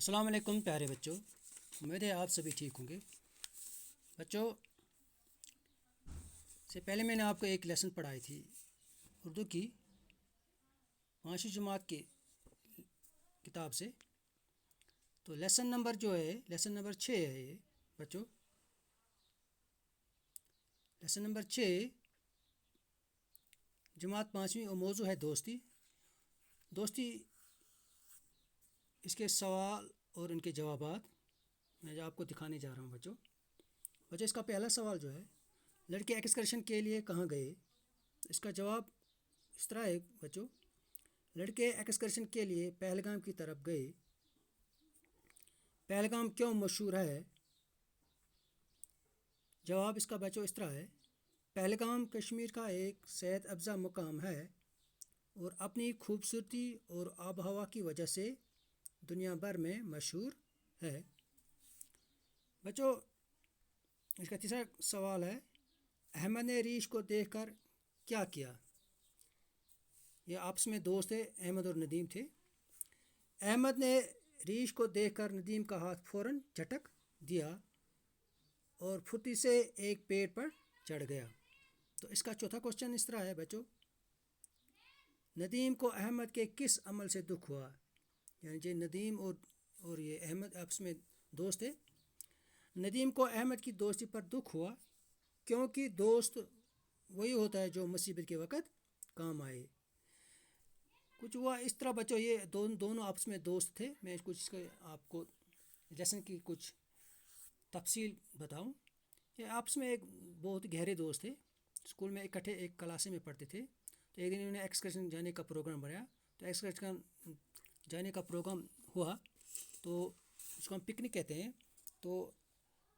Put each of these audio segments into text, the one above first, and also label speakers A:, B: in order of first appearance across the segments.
A: السلام علیکم پیارے بچوں، امید ہے آپ سبھی ٹھیک ہوں گے۔ بچوں سے پہلے میں نے آپ کو ایک لیسن پڑھائی تھی اردو کی 5ویں جماعت کی کتاب سے۔ تو لیسن نمبر جو ہے لیسن نمبر 6 ہے یہ بچوں، لیسن نمبر 6 جماعت 5ویں اور موضوع ہے دوستی۔ اس کے سوال اور ان کے جوابات میں آپ کو دکھانے جا رہا ہوں بچوں۔ اس کا پہلا سوال جو ہے، لڑکے ایکسکرشن کے لیے کہاں گئے؟ اس کا جواب اس طرح ہے بچوں، لڑکے ایکسکرشن کے لیے پہلگام کی طرف گئے۔ پہلگام کیوں مشہور ہے؟ جواب اس کا بچوں اس طرح ہے، پہلگام کشمیر کا ایک صحت افزا مقام ہے اور اپنی خوبصورتی اور آب و ہوا کی وجہ سے دنیا بھر میں مشہور ہے۔ بچوں اس کا تیسرا سوال ہے، احمد نے ریش کو دیکھ کر کیا کیا؟ یہ آپس میں دوست تھے، احمد اور ندیم تھے۔ احمد نے ریش کو دیکھ کر ندیم کا ہاتھ فوراً جھٹک دیا اور پھرتی سے ایک پیڑ پر چڑھ گیا۔ تو اس کا چوتھا کوشچن اس طرح ہے بچوں، ندیم کو احمد کے کس عمل سے دکھ ہوا؟ یعنی کہ ندیم اور یہ احمد آپس میں دوست تھے۔ ندیم کو احمد کی دوستی پر دکھ ہوا کیونکہ دوست وہی ہوتا ہے جو مصیبت کے وقت کام آئے۔ کچھ ہوا اس طرح بچوں، یہ دونوں آپس میں دوست تھے۔ میں کچھ آپ کو لیسن کی کچھ تفصیل بتاؤں۔ یہ آپس میں ایک بہت گہرے دوست تھے، اسکول میں اکٹھے ایک کلاس میں پڑھتے تھے۔ تو ایک دن انہوں نے ایکسکرشن جانے کا پروگرام بنایا، تو ایکسکرشن جانے کا پروگرام ہوا، تو اس کو ہم پکنک کہتے ہیں۔ تو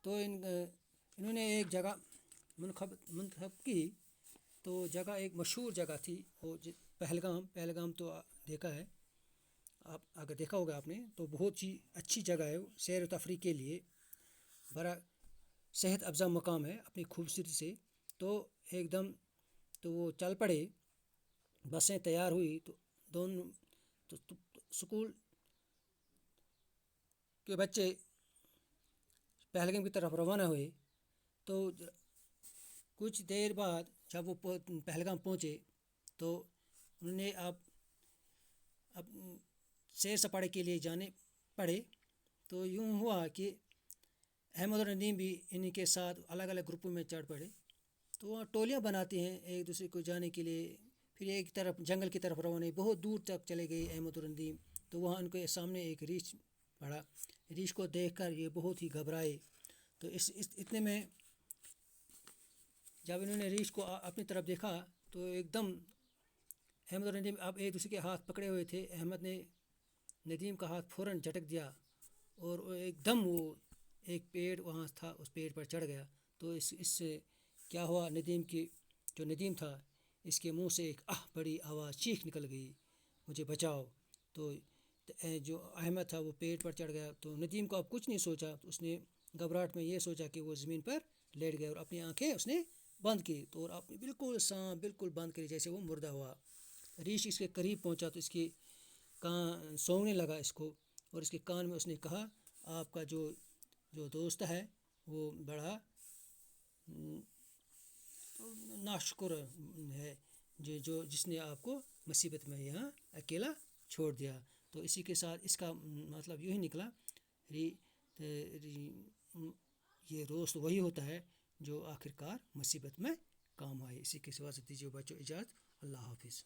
A: انہوں نے ایک جگہ منتخب کی، تو جگہ ایک مشہور جگہ تھی وہ پہلگام تو دیکھا ہے آپ، اگر دیکھا ہوگا آپ نے، تو بہت ہی اچھی جگہ ہے، سیر و تفریح کے لیے بڑا صحت افزا مقام ہے اپنی خوبصورتی سے۔ تو ایک دم تو وہ چل پڑے، بسیں تیار ہوئی، تو دونوں اسکول کے بچے پہلگام کی طرف روانہ ہوئے۔ تو کچھ دیر بعد جب وہ پہلگام پہنچے، تو انہوں نے اب سیر سپاٹے کے لیے جانے پڑے۔ تو یوں ہوا کہ احمد اور ندیم بھی انہیں کے ساتھ الگ الگ گروپوں میں چڑھ پڑے۔ تو وہاں ٹولیاں بناتے ہیں ایک دوسرے کو جانے کے لیے، پھر ایک طرف جنگل کی طرف روانہ، بہت دور تک چلے گئے احمد اور ندیم۔ تو وہاں ان کے سامنے ایک ریچھ پڑا، ریچھ کو دیکھ کر یہ بہت ہی گھبرائے۔ تو اتنے میں جب انہوں نے ریچھ کو اپنی طرف دیکھا، تو ایک دم احمد اور ندیم اب ایک دوسرے کے ہاتھ پکڑے ہوئے تھے۔ احمد نے ندیم کا ہاتھ فوراً جھٹک دیا اور ایک دم وہ ایک پیڑ وہاں تھا، اس پیڑ پر چڑھ گیا۔ تو اس سے کیا ہوا، جو ندیم تھا، اس کے منہ سے ایک بڑی آواز، چیخ نکل گئی، مجھے بچاؤ۔ تو جو احمد تھا وہ پیڑ پر چڑھ گیا۔ تو ندیم کو اب کچھ نہیں سوچا، تو اس نے گھبراہٹ میں یہ سوچا کہ وہ زمین پر لیٹ گیا اور اپنی آنکھیں اس نے بند کی، تو اور اپنی بالکل بند کری، جیسے وہ مردہ ہوا۔ ریچھ اس کے قریب پہنچا تو اس کی سونگنے لگا اس کو، اور اس کے کان میں اس نے کہا، آپ کا جو دوست ہے وہ بڑا ناشکر ہے، جس نے آپ کو مصیبت میں یہاں اکیلا چھوڑ دیا۔ تو اسی کے ساتھ اس کا مطلب یوں ہی نکلا، یہ دوست وہی ہوتا ہے جو آخر کار مصیبت میں کام آئے۔ اسی کے ساتھ دیجیے بچوں اجازت، اللہ حافظ۔